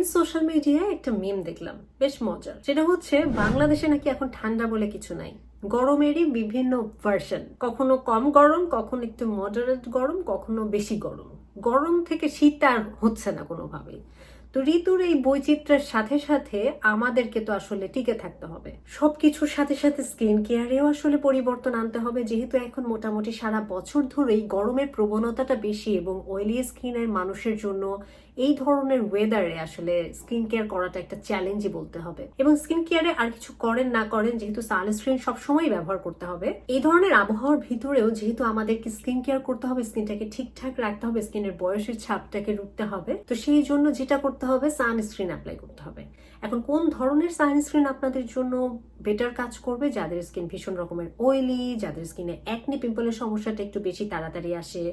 সেদিন সোশ্যাল মিডিয়ায় একটা মিম দেখলাম, বেশ মজার। সেটা হচ্ছে বাংলাদেশে নাকি এখন ঠান্ডা বলে কিছু নাই, গরমেরই বিভিন্ন ভার্সন। কখনো কম গরম, কখনো একটু মডারেট গরম, কখনো বেশি গরম। গরম থেকে শীত আর হচ্ছে না কোনোভাবেই। তো ঋতুর এই বৈচিত্র্যের সাথে সাথে আমাদেরকে তো আসলে টিকে থাকতে হবে। সবকিছুর সাথে সাথে স্কিন কেয়ারেও আসলে পরিবর্তন আনতে হবে, যেহেতু এখন মোটামুটি সারা বছর ধরেই গরমের প্রবণতাটা বেশি এবং অয়েলি স্কিনের মানুষের জন্য এই ধরনের ওয়েদারে আসলে স্কিন কেয়ার করাটা একটা চ্যালেঞ্জই বলতে হবে। এবং স্কিন কেয়ারে আর কিছু করেন না করেন, যেহেতু সানস্ক্রিন সবসময় ব্যবহার করতে হবে। এই ধরনের আবহাওয়ার ভিতরেও যেহেতু আমাদেরকে স্কিন কেয়ার করতে হবে, স্কিনটাকে ঠিকঠাক রাখতে হবে, স্কিনের বয়সের ছাপটাকে রুখতে হবে, তো সেই জন্য যেটা করতে হবে সানস্ক্রিন অ্যাপ্লাই করতে হবে। এখন কোন ধরনের সানস্ক্রিন আপনাদের জন্য বেটার কাজ করবে? যাদের স্কিন ভীষণ রকমের অয়েলি, যাদের স্কিনে অ্যাকনি পিম্পলের সমস্যাটা একটু বেশি তাড়াতাড়ি আসে,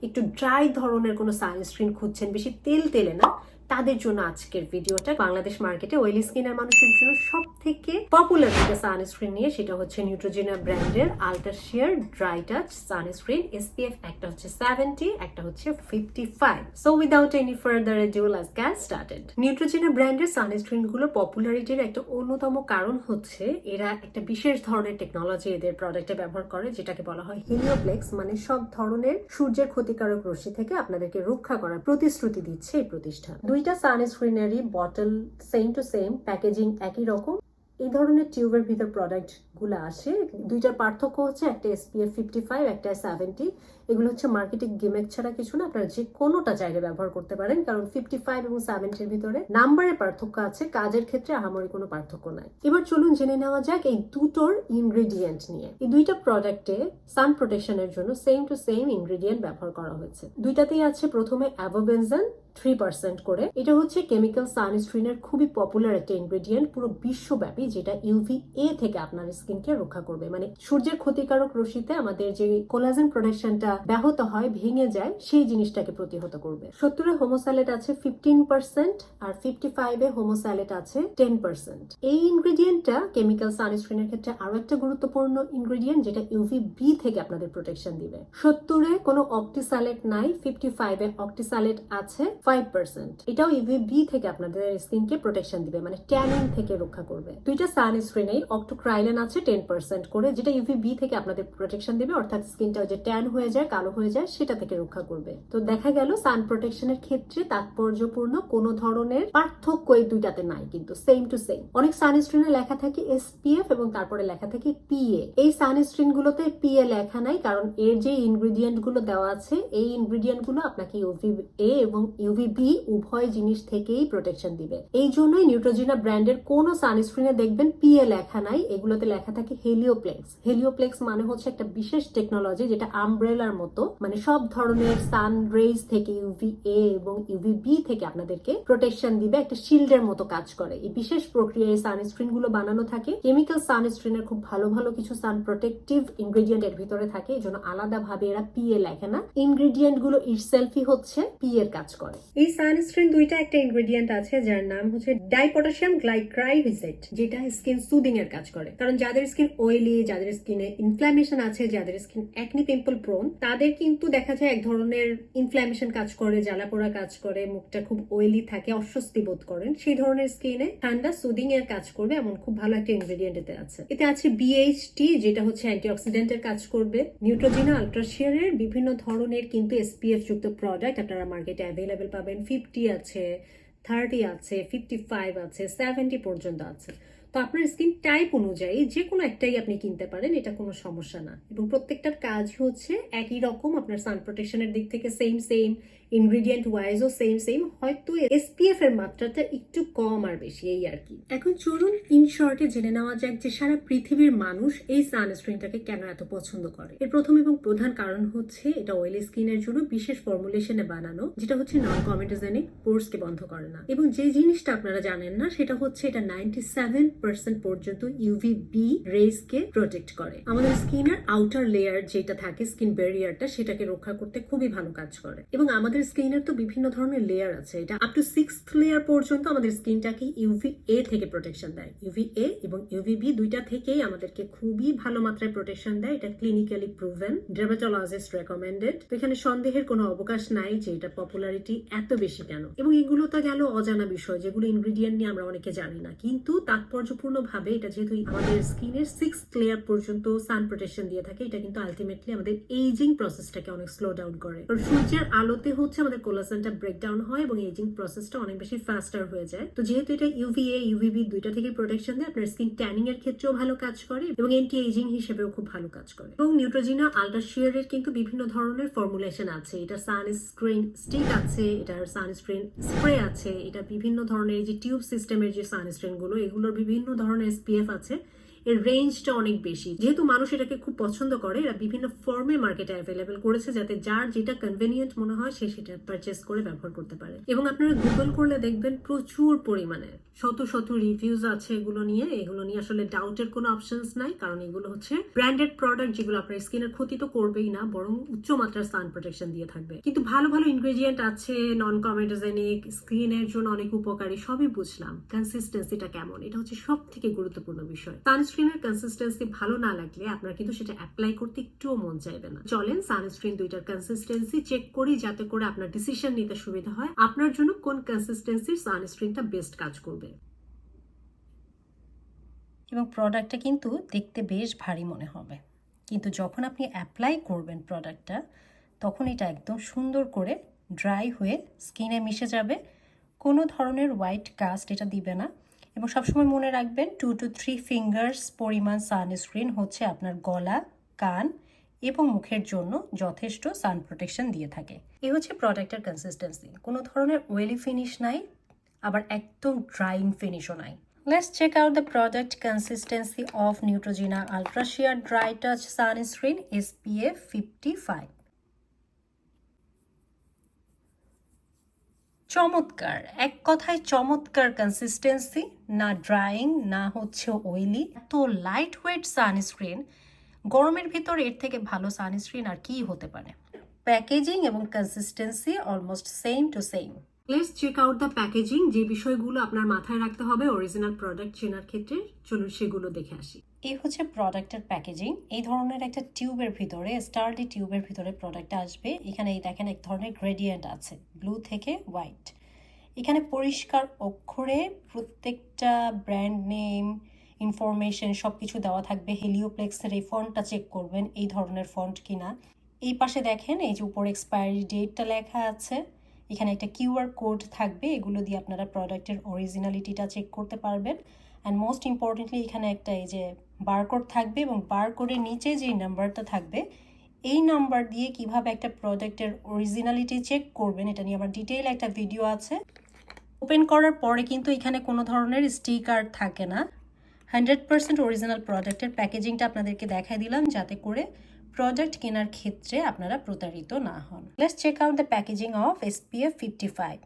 একটু ড্রাই ধরনের কোনো সানস্ক্রিন খুঁজছেন, বেশি তেল তেলে না, তাদের জন্য আজকের ভিডিওটা। বাংলাদেশ মার্কেটে অয়েলি স্কিনের মানুষের জন্য সব থেকে পপুলার একটা সানস্ক্রিন নিয়ে, সেটা হচ্ছে নিউট্রোজেনা ব্র্যান্ডের আলট্রা শিয়ার ড্রাই টাচ সানস্ক্রিন SPF। একটা হচ্ছে 70, একটা হচ্ছে 55। So without any further ado, let's get started. নিউট্রোজেনা ব্র্যান্ডের সানস্ক্রিন গুলো পপুলারিটির একটা অন্যতম কারণ হচ্ছে এরা একটা বিশেষ ধরনের টেকনোলজি এদের প্রোডাক্টে ব্যবহার করে, যেটাকে বলা হয় হেলিওপ্লেক্স। মানে সব ধরনের সূর্যের ক্ষতিকারক রশ্মি থেকে আপনাদেরকে রক্ষা করার প্রতিশ্রুতি দিচ্ছে এই প্রতিষ্ঠান। দুইটা সানস্ক্রিনেরই bottle same to same, packaging একই রকম। এই ধরনের টিউবের ভিতর প্রোডাক্ট গুলো আসে। দুইটার পার্থক্য হচ্ছে একটা SPF 55, একটা 70। এগুলো হচ্ছে মার্কেটিং গিমেক ছাড়া কিছু না, আপনারা যে কোনোটা চাইলে ব্যবহার করতে পারেন, কারণ 55 এবং 70-এর ভিতরে নাম্বারের পার্থক্য আছে, কাজের ক্ষেত্রে আহামরি কোনো পার্থক্য নাই। এবার চলুন জেনে নেওয়া যাক এই দুটোর ইনগ্রেডিয়েন্ট নিয়ে। এই দুইটা প্রোডাক্টে সান প্রোটেকশনের জন্য সেম টু সেম ইনগ্রেডিয়েন্ট ব্যবহার করা হয়েছে। দুইটাতেই আছে প্রথমে অ্যাভোবেনজেন 3% করে। এটা হচ্ছে কেমিক্যাল সানস্ক্রিনের খুবই পপুলার একটা ইনগ্রেডিয়েন্ট পুরো বিশ্বব্যাপী, যেটা UVA থেকে আপনার স্কিনকে রক্ষা করবে। মানে সূর্যের ক্ষতিকারক রশ্মিতে আমাদের যে কোলাজেন প্রোডাকশনটা ব্যাহত হয়, ভেঙে যায়, সেই জিনিসটাকে প্রতিহত করবে। 70-এ হোমোস্যালেট আছে 15% আর 55-এ হোমোস্যালেট আছে 10%। এই ইনগ্রেডিয়েন্টটা কেমিক্যাল সানস্ক্রিনের ক্ষেত্রে আরো একটা গুরুত্বপূর্ণ ইনগ্রেডিয়েন্ট, যেটা UVB থেকে আপনাদের প্রোটেকশন দিবে। 70-এ কোনো অক্টিস্যালেট নাই, 55-এ অক্টিস্যালেট আছে 5%। এটাও UVB থেকে আপনাদের স্কিনকে প্রোটেকশন দিবে, মানে ট্যানিং থেকে রক্ষা করবে। দুইটা সানস্ক্রিনেই অক্টোক্রাইলেন আছে 10% করে, যেটা UVB থেকে আপনাদের প্রোটেকশন দিবে, অর্থাৎ স্কিনটা যে ট্যান হয়ে যায়, কালো হয়ে যায়, সেটা থেকে রক্ষা করবে। তো দেখা গেল সান প্রোটেকশনের ক্ষেত্রে তাৎপর্যপূর্ণ কোনো ধরনের পার্থক্য এই দুইটাতে নাই, কিন্তু সেম টু সেম। অনেক সানস্ক্রিনে লেখা থাকে SPF এবং তারপরে লেখা থাকে PA। এই সানস্ক্রিন গুলোতে PA লেখা নাই, কারণ এর যে ইনগ্রেডিয়েন্ট গুলো দেওয়া আছে, এই ইনগ্রেডিয়েন্ট গুলো আপনাকে UVA এবং UVB উভয় জিনিস থেকেই প্রোটেকশন দিবে। এই জন্যই নিউট্রোজেনা ব্র্যান্ডের কোনো সানস্ক্রিনে দেখবেন PA লেখা নাই, এগুলোতে লেখা থাকে হেলিওপ্লেক্স। হেলিওপ্লেক্স মানে হচ্ছে একটা বিশেষ টেকনোলজি, যেটা আমব্রেলার মতো, মানে সব ধরনের সান রেজ থেকে UVA এবং UVB থেকে আপনাদেরকে প্রোটেকশন দিবে, একটা শিল্ডের মতো কাজ করে। এই বিশেষ প্রক্রিয়ায় সানস্ক্রিন গুলো বানানো থাকে। কেমিক্যাল সানস্ক্রিনের খুব ভালো ভালো কিছু সান প্রোটেক্টিভ ইনগ্রেডিয়েন্ট এর ভিতরে থাকে, এই জন্য আলাদা ভাবে এরা PA লেখে না। ইনগ্রেডিয়েন্ট গুলো ইটসেলফই হচ্ছে PA এর কাজ করে। এই সানস্ক্রিন দুইটা একটা ইনগ্রেডিয়েন্ট আছে যার নাম হচ্ছে ডাইপোটাশিয়াম গ্লাইক্রাইভিজেট, যেটা স্কিন সুদিং এর কাজ করে। কারণ যাদের স্কিন অয়েলি, যাদের স্কিনে ইনফ্ল্যামেশন আছে, যাদের স্কিন অ্যাকনি পিম্পল প্রোন, তাদের কিন্তু দেখা যায় এক ধরনের ইনফ্ল্যামেশন কাজ করে, জ্বালা পোড়া কাজ করে, মুখটা খুব অয়েলি থাকে, অস্বস্তি বোধ করেন। সেই ধরনের স্কিনে ঠান্ডা সুদিং এর কাজ করবে এমন খুব ভালো একটা ইনগ্রেডিয়েন্ট এতে আছে। এতে আছে BHT, যেটা হচ্ছে অ্যান্টিঅক্সিডেন্টের কাজ করবে। নিউট্রোজেনা আলট্রা শিয়ারের বিভিন্ন ধরনের কিন্তু SPF যুক্ত প্রোডাক্ট আপনারা মার্কেটে অ্যাভেলেবেল পাবেন। 50 আছে, 30 আছে, 55 আছে, 70 পর্যন্ত আছে। তো আপনার স্কিন টাইপ অনুযায়ী যে কোনো একটাই আপনি কিনতে পারেন, এটা কোনো সমস্যা না। এবং প্রত্যেকটার কাজ হচ্ছে একই রকম, আপনার সান প্রোটেকশনের দিক থেকে সেম সেম, ইনগ্রেডিয়েন্ট ওয়াইজও সেম সেম, হয়তো SPF এর মাত্রাটা একটু কম আর বেশি, এই আর কি। এখন চলুন ইন শর্টে জেনে নেওয়া যাক যে সারা পৃথিবীর মানুষ এই সানস্ক্রিনটাকে কেন এত পছন্দ করে। এর প্রথম এবং প্রধান কারণ হচ্ছে এটা অয়েলি স্কিনের জন্য বিশেষ ফর্মুলেশনে বানানো, যেটা হচ্ছে নন কমেডোজেনিক, পোরসকে বন্ধ করে না। এবং যে জিনিসটা আপনারা জানেন না সেটা হচ্ছে এটা 97% পর্যন্ত UVB রেজ কে প্রোটেক্ট করে। আমাদের স্কিনের আউটার লেয়ার যেটা থাকে, স্কিন ব্যারিয়ারটা, সেটাকে রক্ষা করতে খুবই ভালো কাজ করে। এবং আমাদের আমাদের স্কিনের তো বিভিন্ন ধরনের লেয়ার আছে, এটা আপ টু 6th লেয়ার পর্যন্ত আমাদের স্কিনটাকে UVA থেকে প্রোটেকশন দেয়। UVA এবং UVB দুইটা থেকেই আমাদেরকে খুবই ভালো মাত্রায় প্রোটেকশন দেয়, এটা ক্লিনিক্যালি প্রুভেন, ডার্মাটোলজিস্ট রেকমেন্ডেড। তো এখানে সন্দেহের কোনো অবকাশ নাই যে এটা পপুলারিটি এত বেশি কেন। এবং এগুলো তো গেল অজানা বিষয়, যেগুলো ইনগ্রিডিয়েন্ট নিয়ে আমরা অনেকে জানি না, কিন্তু তাৎপর্যপূর্ণ ভাবে এটা যেহেতু আমাদের স্কিনের 6th লেয়ার পর্যন্ত সান প্রোটেকশন দিয়ে থাকে, এটা কিন্তু আলটিমেটলি আমাদের এইজিং প্রসেসটাকে অনেক স্লো ডাউন করে। সূর্যের আলোতে হচ্ছে আমাদের কোলাজেনটা ব্রেকডাউন হয় এবং এইজিং প্রসেসটা অনেক বেশি ফাস্টার হয়ে যায়। তো যেহেতু এটা UVA UVB দুইটা থেকে প্রোটেকশন দেয়, আপনার স্কিন ট্যানিং এর ক্ষেত্রেও ভালো কাজ করে এবং অ্যান্টি এইজিং হিসেবেও খুব ভালো কাজ করে। এবং নিউট্রোজিনা আলট্রা শিয়ারের কিন্তু বিভিন্ন ধরনের ফর্মুলেশন আছে, এটা সানস্ক্রিন স্টিক আছে, এটার সানস্ক্রিন স্প্রে আছে, এটা বিভিন্ন ধরনের যে টিউব সিস্টেমের যে সানস্ক্রিন গুলো, এগুলোর বিভিন্ন ধরনের SPF আছে। এর রেঞ্জটা অনেক বেশি, যেহেতু মানুষ এটাকে খুব পছন্দ করে, এরা বিভিন্ন ফর্মে মার্কেটে অ্যাভেলেবেল করেছে, যাতে যার যেটা কনভেনিয়েন্ট মনে হয় সে সেটা পারচেস করে ব্যবহার করতে পারে। এবং আপনারা গুগল করলে দেখবেন প্রচুর পরিমাণে শত শত রিভিউজ আছে এগুলো নিয়ে আসলে ডাউটের কোনো অপশনস নাই, কারণ এগুলো হচ্ছে ব্র্যান্ডেড প্রোডাক্ট, যেগুলো আপনার স্কিনের ক্ষতি তো করবেই না, বরং উচ্চ মাত্রার সান প্রোটেকশন দিয়ে থাকবে। কিন্তু ভালো ভালো ইনগ্রেডিয়েন্ট আছে, নন কমেডোজেনিক, স্কিনের জন্য অনেক উপকারী, সবই বুঝলাম। কনসিস্টেন্সিটা কেমন, এটা হচ্ছে সব থেকে গুরুত্বপূর্ণ বিষয়। সানস্ক্রিনের কনসিস্টেন্সি ভালো না লাগলে আপনার কিন্তু সেটা অ্যাপ্লাই করতে একটুও মন চাইবে না। চলেন সানস্ক্রিন দুইটার কনসিস্টেন্সি চেক করি, যাতে করে আপনার ডিসিশন নিতে সুবিধা হয় আপনার জন্য কোন কনসিস্টেন্সির সানস্ক্রিনটা বেস্ট কাজ করবে। এবং প্রোডাক্টটা কিন্তু দেখতে বেশ ভারী মনে হবে, কিন্তু যখন আপনি অ্যাপ্লাই করবেন প্রোডাক্টটা, তখন এটা একদম সুন্দর করে ড্রাই হয়ে স্কিনে মিশে যাবে, কোনো ধরনের হোয়াইট কাস্ট এটা দিবে না। এবং সবসময় মনে রাখবেন 2 to 3 ফিঙ্গার্স পরিমাণ সানস্ক্রিন হচ্ছে আপনার গলা, কান এবং মুখের জন্য যথেষ্ট সান প্রোটেকশন দিয়ে থাকে। এই হচ্ছে প্রোডাক্টের কনসিস্টেন্সি, কোনো ধরনের ওয়েলি ফিনিশ নাই, আবার একদম ড্রাইং ফিনিশও নাই। Let's check out the product consistency of Neutrogena Ultra Sheer Dry Touch Sunscreen SPF 55. চমৎকার, এক কথায় চমৎকার কনসিস্টেন্সি, না ড্রাইং না হচ্ছে অয়েলি, এত লাইট ওয়েট সানস্ক্রিন, গরমের ভিতর এর থেকে ভালো সানস্ক্রিন আর কি হতে পারে। প্যাকেজিং এবং consistency almost same to same. Let's check out the packaging. যে বিষয়গুলো আপনার মাথায় রাখতে হবে অরিজিনাল প্রোডাক্ট চেনার ক্ষেত্রে, চলুন সেগুলো দেখে আসি। এই হচ্ছে প্রোডাক্টের প্যাকেজিং। এই ধরনের একটা টিউবের ভিতরে, স্টার্লি টিউবের ভিতরে প্রোডাক্টটা আসবে। এখানে এই দেখেন এক ধরনের গ্রেডিয়েন্ট আছে, ব্লু থেকে হোয়াইট। এখানে পরিষ্কার অক্ষরে প্রত্যেকটা ব্র্যান্ড নেম, ইনফরমেশন সব কিছু দেওয়া থাকবে। হেলিওপ্লেক্সের এই ফন্টটা চেক করবেন এই ধরনের ফন্ট কিনা। এই পাশে দেখেন এই যে উপরে এক্সপায়ারি ডেটটা লেখা আছে, এখানে একটা QR কোড থাকবে, এগুলো দিয়ে আপনারা প্রোডাক্টের অরিজিনালিটিটা চেক করতে পারবেন। অ্যান্ড মোস্ট ইম্পর্টেন্টলি এখানে একটা এই যে বারকোড থাকবে, এবং বারকোডের নিচে যে নাম্বারটা থাকবে, এই নাম্বার দিয়ে কিভাবে একটা প্রোডাক্টের অরিজিনালিটি চেক করবেন এটা নিয়ে আমার ডিটেইল একটা ভিডিও আছে। ওপেন করার পরে কিন্তু এখানে কোনো ধরনের স্টিকার থাকে না। 100% অরিজিনাল প্রোডাক্টের প্যাকেজিংটা আপনাদেরকে দেখাই দিলাম, যাতে করে প্রোডাক্ট কেনার ক্ষেত্রে আপনারা প্রতারিত না হন। Let's check out the packaging of SPF 55।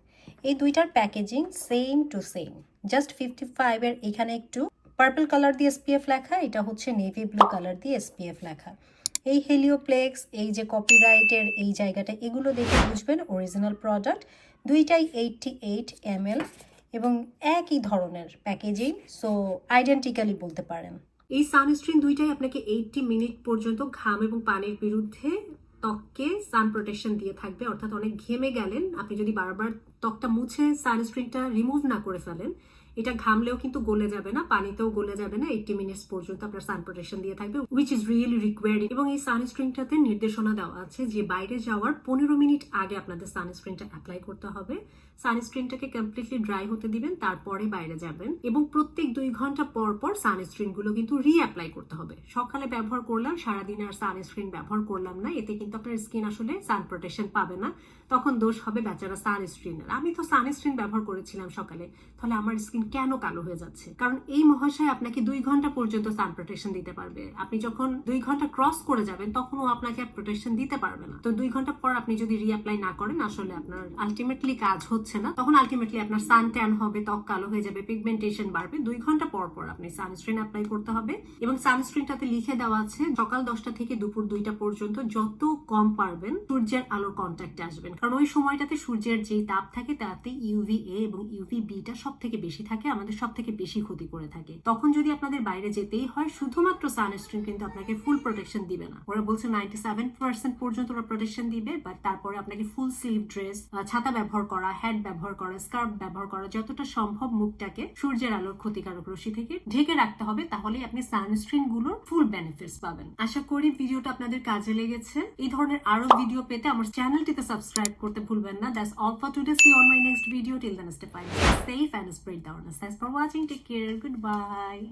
এই দুইটার packaging same to same, just 55 এর এখানে একটু পার্পল কালার দিয়ে SPF লেখা, এটা হচ্ছে নেভি ব্লু কালার দিয়ে SPF লেখা। এই হেলিওপ্লেক্স, এই যে কপিরাইটের এই জায়গাটা, এগুলো দেখে বুঝবেন অরিজিনাল প্রোডাক্ট। দুইটাই 88 ml এবং একই ধরনের প্যাকেজিং, সো আইডেন্টিক্যালি বলতে পারেন। এই সানস্ক্রিন দুইটাই আপনাকে 80 মিনিট পর্যন্ত ঘাম এবং পানির বিরুদ্ধে ত্বককে সান প্রোটেকশন দিয়ে থাকবে। অর্থাৎ অনেক ঘেমে গেলেন, আপনি যদি বারবার ত্বকটা মুছে সানস্ক্রিনটা রিমুভ না করে ফেলেন, এটা ঘামলেও কিন্তু গলে যাবে না, পানিতেও গলে যাবে না। 80 মিনিটস পর্যন্ত আপনার সান প্রোটেকশন দিয়ে থাকবে, উইচ ইজ রিয়েলি রিকোয়ার্ড। এবং এই সানস্ক্রিনটাতে নির্দেশনা দেওয়া আছে যে বাইরে যাওয়ার 15 মিনিট আগে আপনাদের সানস্ক্রিনটা অ্যাপ্লাই করতে হবে। সানস্ক্রিনটাকে কমপ্লিটলি ড্রাই হতে দিবেন, তারপরে বাইরে যাবেন। এবং প্রত্যেক 2 ঘন্টা পর পর সানস্ক্রিন গুলো কিন্তু রিঅ্যাপ্লাই করতে হবে। সকালে ব্যবহার করলাম, সারাদিন আর সানস্ক্রিন ব্যবহার করলাম না, এতে কিন্তু আপনার স্কিন আসলে সান প্রোটেকশন পাবে না, তখন দোষ হবে বেচারা সানস্ক্রিনের। আমি তো সানস্ক্রিন ব্যবহার করেছিলাম সকালে, তাহলে আমার স্কিন কেন কালো হয়ে যাচ্ছে? কারণ এই মহাশয় আপনাকে 2 ঘন্টা পর্যন্ত সান প্রোটেকশন দিতে পারবে। আপনি যখন 2 ঘন্টা ক্রস করে যাবেন তখন ও আপনাকে প্রোটেকশন দিতে পারবে না। তো 2 ঘন্টা পর আপনি যদি রিঅ্যাপ্লাই না করেন, আসলে আপনার আলটিমেটলি কাজ হচ্ছে না। তখন আলটিমেটলি আপনার সান ট্যান হবে, ত্বক কালো হয়ে যাবে, পিগমেন্টেশন বাড়বে। 2 ঘন্টা পর পর আপনি সানস্ক্রিন অ্যাপ্লাই করতে হবে এবং সানস্ক্রিনটাতে লিখে দেওয়া আছে সকাল 10টা থেকে দুপুর 2টা পর্যন্ত যত কম পারবেন সূর্যের আলোর কন্ট্যাক্টে আসবেন। কারণ ওই সময়টাতে সূর্যের যেই তাপ থাকে তাতে ইউভিএ এবং ইউভিবিটা সব থেকে বেশি থাকে, আমাদের সব থেকে বেশি ক্ষতি করে থাকে। তখন যদি আপনাদের বাইরে যেতেই হয়, শুধুমাত্র সানস্ক্রিন কিন্তু আপনাকে ফুল প্রোটেকশন দিবে না। ওরা বলছে 97% পর্যন্ত ওরা প্রোটেকশন দিবে, বাট তারপরে আপনাকে ফুল স্লিভ ড্রেস, ছাতা ব্যবহার করা, হ্যাট ব্যবহার করা, স্কার্ফ ব্যবহার করা, যতটা সম্ভব মুখটাকে সূর্যের আলোর ক্ষতিকারক রশ্মি থেকে ঢেকে রাখতে হবে। তাহলেই আপনি সানস্ক্রিন গুলোর ফুল বেনিফিটস পাবেন। আশা করি ভিডিওটা আপনাদের কাজে লেগেছে। এই ধরনের আরো ভিডিও পেতে আমার চ্যানেলটিতে সাবস্ক্রাইব করতে ভুলবেন না। That's all for today. See you on my next video. Till then, stay safe and spread the awareness. Thanks for watching. Take care. Goodbye.